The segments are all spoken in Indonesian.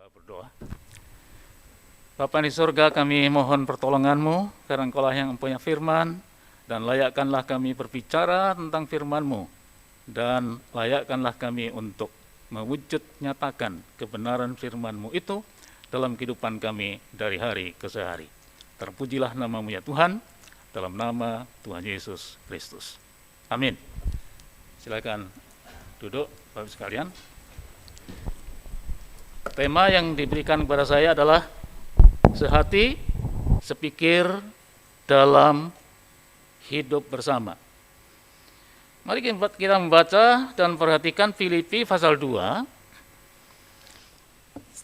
Kita berdoa. Bapa di surga, kami mohon pertolongan-Mu, karena Engkaulah yang mempunyai firman, dan layakkanlah kami berbicara tentang firman-Mu, dan layakkanlah kami untuk mewujud nyatakan kebenaran firman-Mu itu dalam kehidupan kami dari hari ke hari. Terpujilah nama-Mu ya Tuhan, dalam nama Tuhan Yesus Kristus. Amin. Silakan duduk, Bapak sekalian. Tema yang diberikan kepada saya adalah sehati, sepikir dalam hidup bersama. Mari kita membaca dan perhatikan Filipi pasal 2.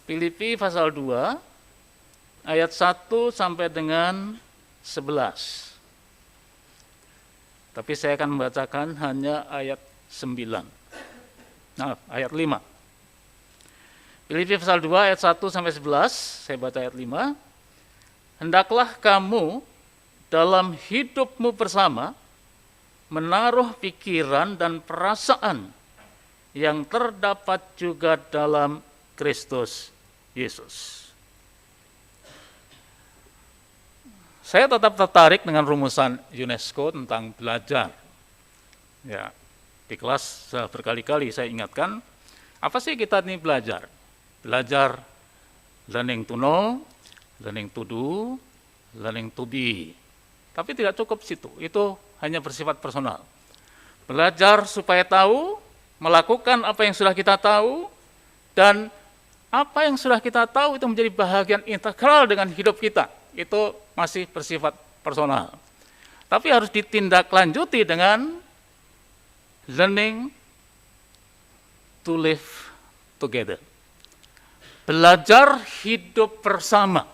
Filipi pasal 2 ayat 1 sampai dengan 11. Tapi saya akan membacakan hanya ayat 9. Ayat 5. Filipi pasal 2 ayat 1 sampai 11, saya baca ayat 5. Hendaklah kamu dalam hidupmu bersama menaruh pikiran dan perasaan yang terdapat juga dalam Kristus Yesus. Saya tetap tertarik dengan rumusan UNESCO tentang belajar. Ya, di kelas berkali-kali saya ingatkan, apa sih kita ini belajar? Belajar learning to know, learning to do, learning to be. Tapi tidak cukup situ, itu hanya bersifat personal. Belajar supaya tahu, melakukan apa yang sudah kita tahu, dan apa yang sudah kita tahu itu menjadi bahagian integral dengan hidup kita. Itu masih bersifat personal. Tapi harus ditindaklanjuti dengan learning to live together. Belajar hidup bersama.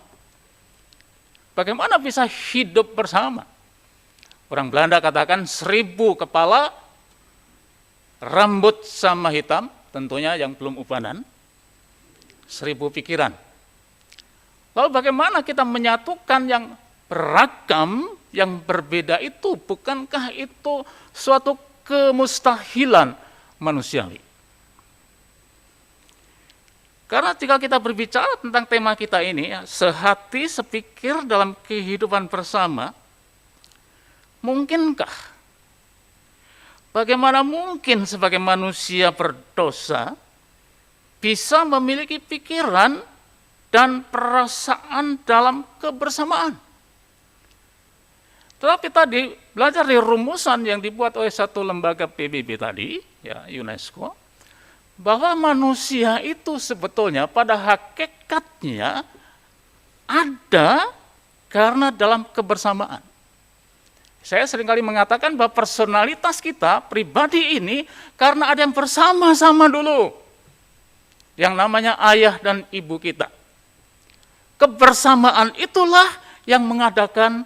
Bagaimana bisa hidup bersama? Orang Belanda katakan 1000 kepala, rambut sama hitam, tentunya yang belum ubanan, 1000 pikiran. Lalu bagaimana kita menyatukan yang beragam, yang berbeda itu? Bukankah itu suatu kemustahilan manusiawi? Karena jika kita berbicara tentang tema kita ini, sehati, sepikir dalam kehidupan bersama, mungkinkah? Bagaimana mungkin sebagai manusia berdosa bisa memiliki pikiran dan perasaan dalam kebersamaan? Tetapi tadi belajar dari rumusan yang dibuat oleh satu lembaga PBB tadi, ya UNESCO, bahwa manusia itu sebetulnya pada hakikatnya ada karena dalam kebersamaan. Saya seringkali mengatakan bahwa personalitas kita, pribadi ini, karena ada yang bersama-sama dulu. Yang namanya ayah dan ibu kita. Kebersamaan itulah yang mengadakan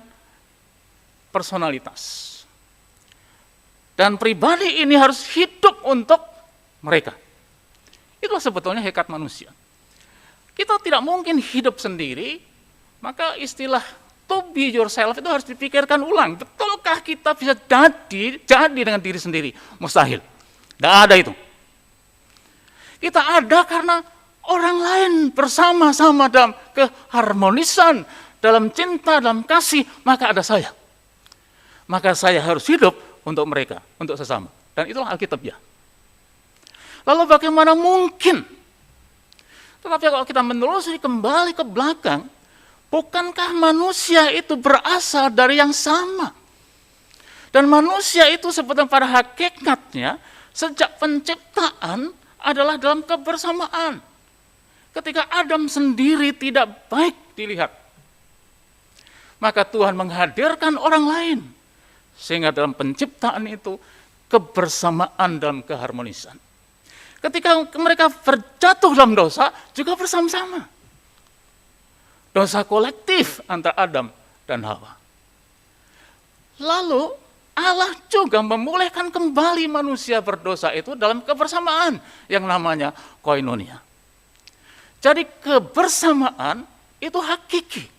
personalitas. Dan pribadi ini harus hidup untuk mereka. Itulah sebetulnya hakikat manusia. Kita tidak mungkin hidup sendiri, maka istilah to be yourself itu harus dipikirkan ulang. Betulkah kita bisa jadi dengan diri sendiri? Mustahil. Tidak ada itu. Kita ada karena orang lain bersama-sama dalam keharmonisan, dalam cinta, dalam kasih, maka ada saya. Maka saya harus hidup untuk mereka, untuk sesama. Dan itulah Alkitabiah. Lalu bagaimana mungkin? Tetapi kalau kita menelusuri kembali ke belakang, bukankah manusia itu berasal dari yang sama? Dan manusia itu sebetulnya pada hakikatnya, sejak penciptaan adalah dalam kebersamaan. Ketika Adam sendiri tidak baik dilihat, maka Tuhan menghadirkan orang lain. Sehingga dalam penciptaan itu, kebersamaan dalam keharmonisan. Ketika mereka berjatuh dalam dosa, juga bersama-sama. Dosa kolektif antara Adam dan Hawa. Lalu Allah juga memulihkan kembali manusia berdosa itu dalam kebersamaan yang namanya koinonia. Jadi kebersamaan itu hakiki.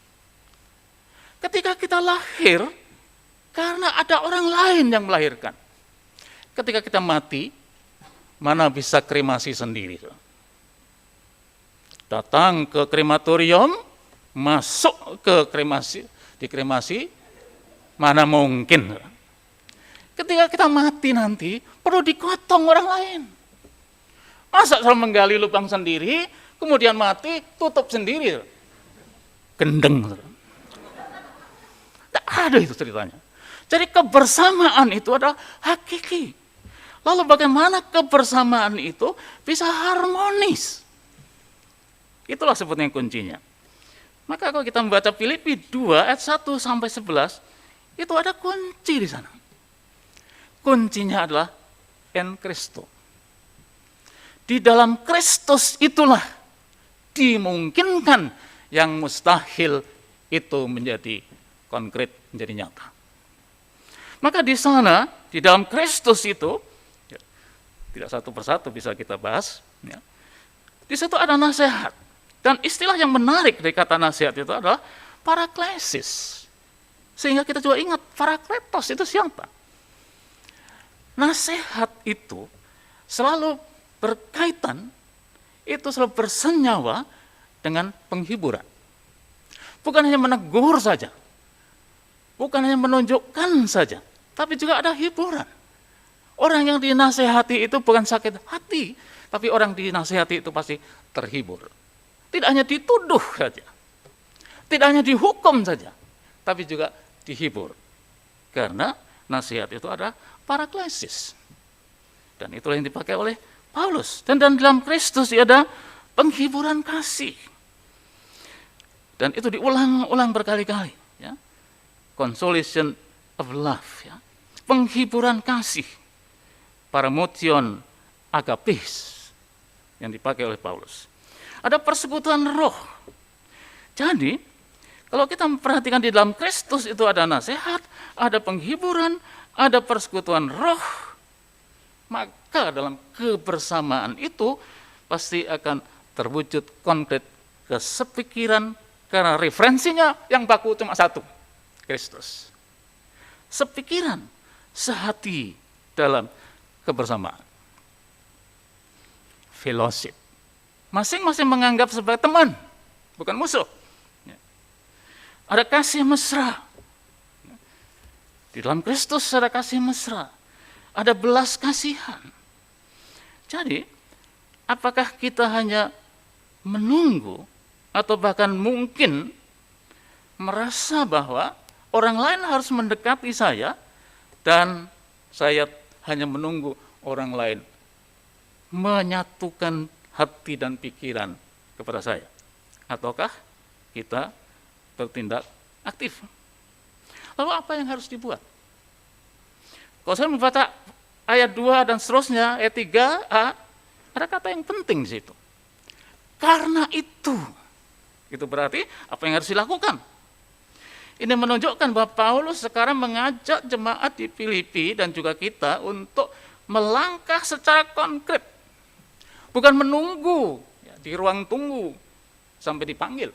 Ketika kita lahir, karena ada orang lain yang melahirkan. Ketika kita mati, mana bisa kremasi sendiri. Datang ke krematorium, masuk ke dikremasi, mana mungkin. Ketika kita mati nanti, perlu digotong orang lain. Masa kalau menggali lubang sendiri, kemudian mati, tutup sendiri. Gendeng. Tidak ada itu ceritanya. Jadi kebersamaan itu adalah hakiki. Lalu bagaimana kebersamaan itu bisa harmonis? Itulah sebetulnya kuncinya. Maka kalau kita membaca Filipi 2 ayat 1 sampai 11, itu ada kunci di sana. Kuncinya adalah en Christo. Di dalam Kristus itulah dimungkinkan yang mustahil itu menjadi konkret, menjadi nyata. Maka di sana, di dalam Kristus itu, ya, tidak satu persatu bisa kita bahas, ya, di situ ada nasihat. Dan istilah yang menarik dari kata nasihat itu adalah paraklesis. Sehingga kita juga ingat, parakletos itu siapa? Nasihat itu selalu berkaitan, itu selalu bersenyawa dengan penghiburan. Bukan hanya menegur saja, bukan hanya menunjukkan saja, tapi juga ada hiburan. Orang yang dinasehati itu bukan sakit hati, tapi orang dinasehati itu pasti terhibur. Tidak hanya dituduh saja, tidak hanya dihukum saja, tapi juga dihibur. Karena nasihat itu ada paraklesis. Dan itulah yang dipakai oleh Paulus. Dan dalam Kristus ada penghiburan kasih. Dan itu diulang-ulang berkali-kali. Ya. Consolation of love. Ya. Penghiburan kasih. Paramotion agapes. Yang dipakai oleh Paulus. Ada persekutuan roh. Jadi, kalau kita memperhatikan di dalam Kristus itu ada nasihat, ada penghiburan, ada persekutuan roh, maka dalam kebersamaan itu pasti akan terwujud konkret kesepikiran, karena referensinya yang baku cuma satu, Kristus. Sepikiran, sehati dalam kebersamaan. Fellowship. Masing-masing menganggap sebagai teman, bukan musuh. Ada kasih mesra. Di dalam Kristus ada kasih mesra. Ada belas kasihan. Jadi, apakah kita hanya menunggu atau bahkan mungkin merasa bahwa orang lain harus mendekati saya dan saya hanya menunggu orang lain menyatukan hati dan pikiran kepada saya? Ataukah kita bertindak aktif? Lalu apa yang harus dibuat? Kalau saya membaca ayat 2 dan seterusnya, ayat 3a, ada kata yang penting di situ. Karena itu berarti apa yang harus dilakukan? Ini menunjukkan bahwa Paulus sekarang mengajak jemaat di Filipi dan juga kita untuk melangkah secara konkret. Bukan menunggu ya, di ruang tunggu sampai dipanggil.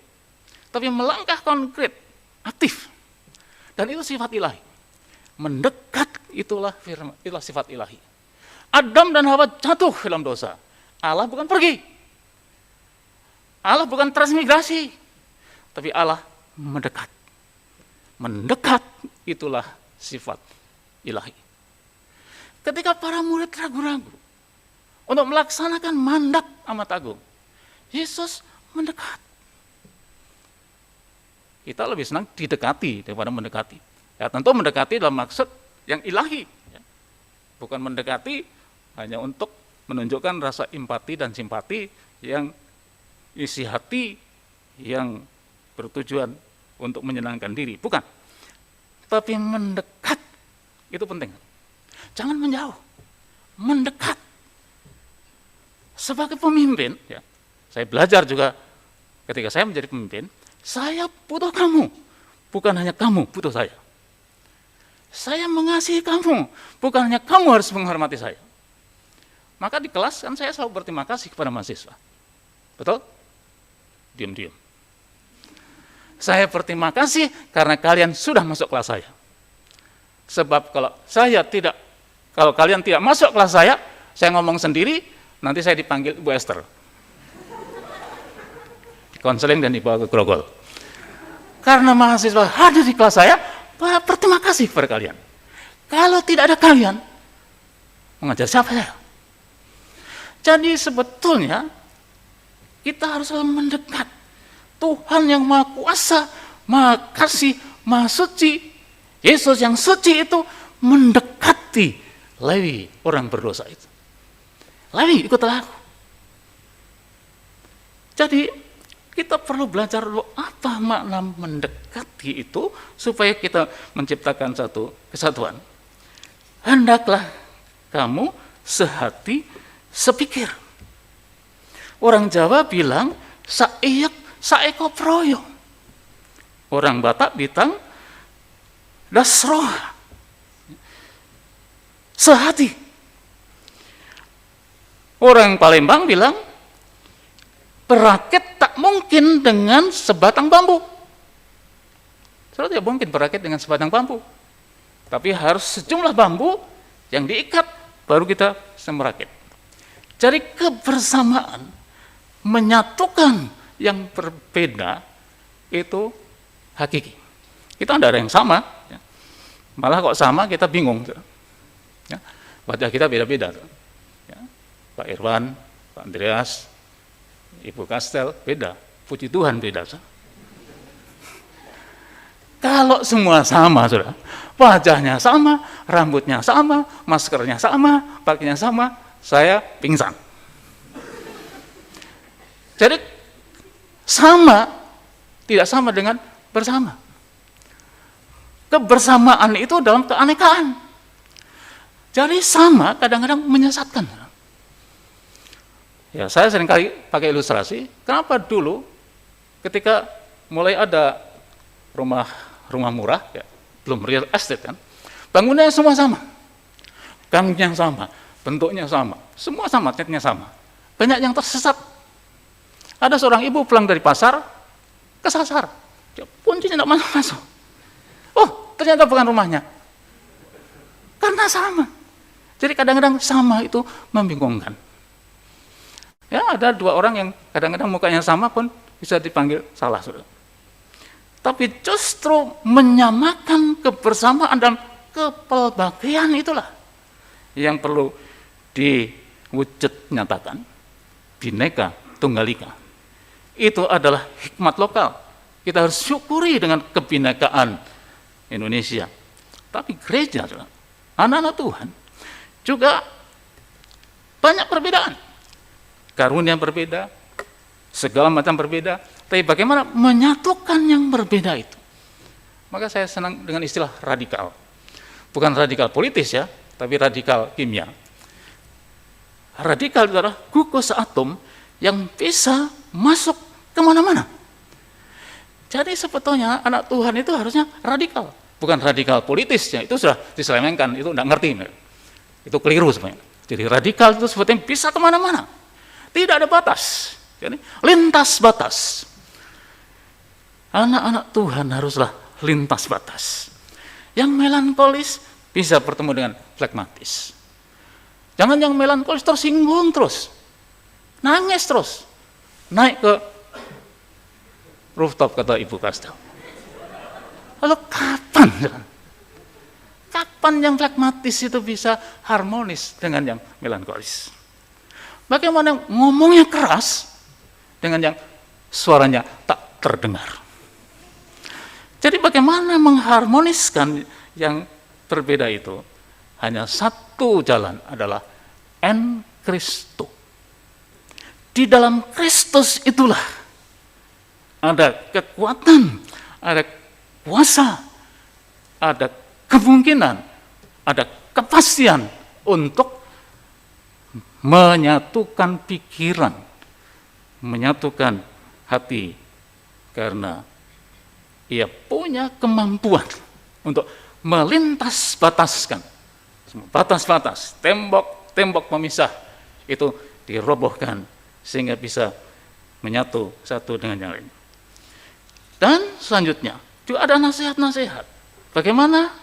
Tapi melangkah konkret, aktif. Dan itu sifat ilahi. Mendekat itulah sifat ilahi. Adam dan Hawa jatuh dalam dosa. Allah bukan pergi. Allah bukan transmigrasi. Tapi Allah mendekat. Mendekat itulah sifat ilahi. Ketika para murid ragu-ragu untuk melaksanakan mandat amat agung, Yesus mendekat. Kita lebih senang didekati daripada mendekati. Ya, tentu mendekati dalam maksud yang ilahi. Ya. Bukan mendekati hanya untuk menunjukkan rasa empati dan simpati yang isi hati, yang bertujuan untuk menyenangkan diri. Bukan. Tapi mendekat, itu penting. Jangan menjauh. Mendekat. Sebagai pemimpin, ya, saya belajar juga ketika saya menjadi pemimpin, saya butuh kamu, bukan hanya kamu butuh saya. Saya mengasihi kamu, bukan hanya kamu harus menghormati saya. Maka di kelas kan saya selalu berterima kasih kepada mahasiswa. Betul? Diam-diam. Saya berterima kasih karena kalian sudah masuk kelas saya. Sebab kalau kalian tidak masuk kelas saya ngomong sendiri, nanti saya dipanggil Ibu Esther. konseling dan dibawa ke Grogol. Karena mahasiswa hadir di kelas saya, berterima kasih kepada kalian. Kalau tidak ada kalian, mengajar siapa saya? Jadi sebetulnya kita harus selalu mendekat. Tuhan yang Maha Kuasa, Maha Kasih, Maha Suci, Yesus yang suci itu mendekati Lewi, orang berdosa itu. Lewi, ikutlah aku. Jadi kita perlu belajar apa makna mendekati itu supaya kita menciptakan satu kesatuan. Hendaklah kamu sehati, sepikir. Orang Jawa bilang saeyek saeko proyo. Orang Batak bilang dasroha. Sehati. Orang Palembang bilang berakit tak mungkin dengan sebatang bambu. Tidak mungkin berakit dengan sebatang bambu. Tapi harus sejumlah bambu yang diikat baru kita bisa merakit. Jadi kebersamaan menyatukan yang berbeda itu hakiki. Kita tidak ada yang sama, ya. Malah kok sama kita bingung. Ya. Wajah kita beda-beda. Ya. Pak Irwan, Pak Andreas, Ibu Kastel beda, puji Tuhan beda. Kalau semua sama, saudara, wajahnya sama, rambutnya sama, maskernya sama, pakainya sama, saya pingsan. Jadi sama tidak sama dengan bersama. Kebersamaan itu dalam keanekaan. Jadi sama kadang-kadang menyesatkan. Ya, saya seringkali pakai ilustrasi. Kenapa dulu ketika mulai ada rumah murah, ya, belum real estate kan, bangunannya semua sama, gangnya sama, bentuknya sama, semua sama, catnya sama. Banyak yang tersesat. Ada seorang ibu pulang dari pasar, kesasar, kuncinya tidak masuk. Oh, ternyata bukan rumahnya. Karena sama. Jadi kadang-kadang sama itu membingungkan. Ya, ada dua orang yang kadang-kadang mukanya sama pun bisa dipanggil salah. Saudara. Tapi justru menyamakan kebersamaan dan kepelbagaian itulah yang perlu diwujud nyatakan. Bhinneka Tunggal Ika. Itu adalah hikmat lokal. Kita harus syukuri dengan kebhinekaan Indonesia. Tapi gereja, anak-anak Tuhan, juga banyak perbedaan. Karunia berbeda, segala macam berbeda, tapi bagaimana menyatukan yang berbeda itu. Maka saya senang dengan istilah radikal. Bukan radikal politis ya, tapi radikal kimia. Radikal itu adalah gugus atom yang bisa masuk kemana-mana. Jadi sebetulnya anak Tuhan itu harusnya radikal. Bukan radikal politis, ya. Itu sudah diselewengkan, itu tidak ngerti. Itu keliru sebenarnya. Jadi radikal itu sebetulnya bisa kemana-mana. Tidak ada batas. Jadi, lintas batas. Anak-anak Tuhan haruslah lintas batas. Yang melankolis bisa bertemu dengan flekmatis. Jangan yang melankolis tersinggung terus. Nangis terus. Naik ke rooftop, kata Ibu Kastel. Lalu kapan? Kapan yang flekmatis itu bisa harmonis dengan yang melankolis? Bagaimana ngomongnya keras dengan yang suaranya tak terdengar? Jadi bagaimana mengharmoniskan yang berbeda itu? Hanya satu jalan, adalah en Christo. Di dalam Kristus itulah ada kekuatan, ada kuasa, ada kemungkinan, ada kepastian untuk menyatukan pikiran, menyatukan hati, karena ia punya kemampuan untuk melintas bataskan batas-batas, tembok pemisah itu dirobohkan sehingga bisa menyatu satu dengan yang lain. Dan selanjutnya juga ada nasihat-nasihat bagaimana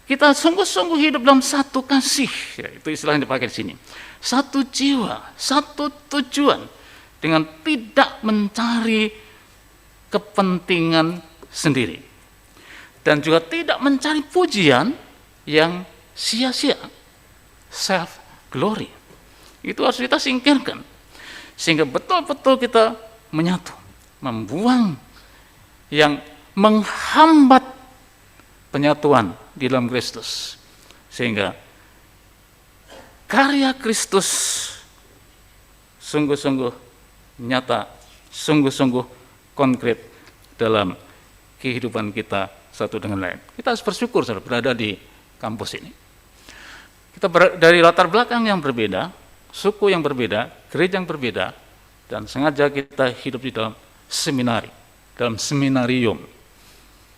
kita sungguh-sungguh hidup dalam satu kasih, ya, itu istilah yang dipakai di sini. Satu jiwa, satu tujuan, dengan tidak mencari kepentingan sendiri. Dan juga tidak mencari pujian yang sia-sia, self glory. Itu harus kita singkirkan. Sehingga betul-betul kita menyatu, membuang yang menghambat penyatuan di dalam Kristus. Sehingga karya Kristus sungguh-sungguh nyata, sungguh-sungguh konkret dalam kehidupan kita satu dengan lain. Kita harus bersyukur saudara berada di kampus ini. Kita dari latar belakang yang berbeda, suku yang berbeda, gereja yang berbeda, dan sengaja kita hidup di dalam seminari, dalam seminarium,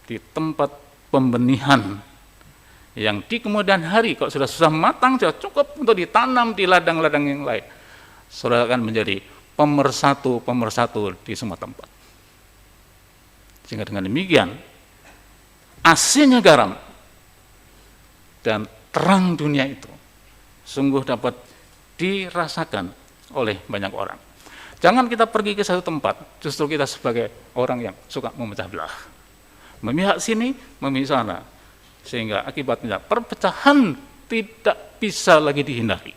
di tempat pembenihan yang di kemudian hari kalau sudah matang, sudah cukup untuk ditanam di ladang-ladang yang lain, saudara akan menjadi pemersatu di semua tempat. Sehingga dengan demikian, asinnya garam dan terang dunia itu sungguh dapat dirasakan oleh banyak orang. Jangan kita pergi ke satu tempat, justru kita sebagai orang yang suka memecah belah. Memihak sini, memihak sana. Sehingga akibatnya perpecahan tidak bisa lagi dihindari.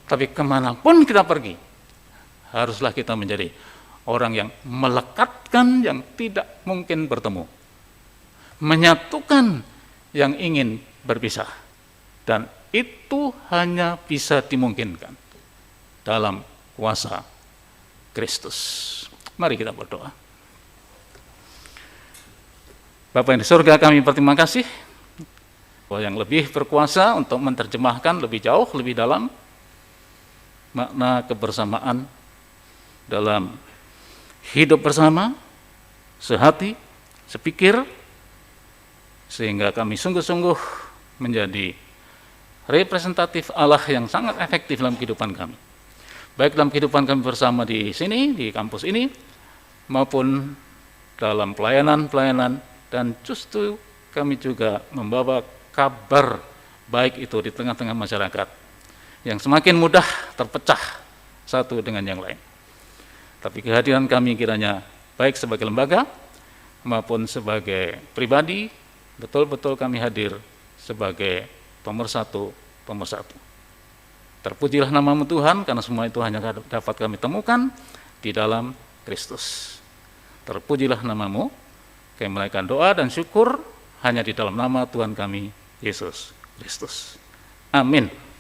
Tapi kemanapun kita pergi, haruslah kita menjadi orang yang melekatkan yang tidak mungkin bertemu. Menyatukan yang ingin berpisah. Dan itu hanya bisa dimungkinkan dalam kuasa Kristus. Mari kita berdoa. Bapa yang di surga, kami berterima kasih yang lebih berkuasa untuk menerjemahkan lebih jauh, lebih dalam makna kebersamaan dalam hidup bersama, sehati, sepikir, sehingga kami sungguh-sungguh menjadi representatif Allah yang sangat efektif dalam kehidupan kami. Baik dalam kehidupan kami bersama di sini, di kampus ini, maupun dalam pelayanan-pelayanan, dan justru kami juga membawa kabar baik itu di tengah-tengah masyarakat yang semakin mudah terpecah satu dengan yang lain. Tapi kehadiran kami kiranya baik sebagai lembaga maupun sebagai pribadi, betul-betul kami hadir sebagai pemersatu. Terpujilah nama-Mu Tuhan, karena semua itu hanya dapat kami temukan di dalam Kristus. Terpujilah nama-Mu, kami menaikkan doa dan syukur hanya di dalam nama Tuhan kami, Yesus Kristus. Amin.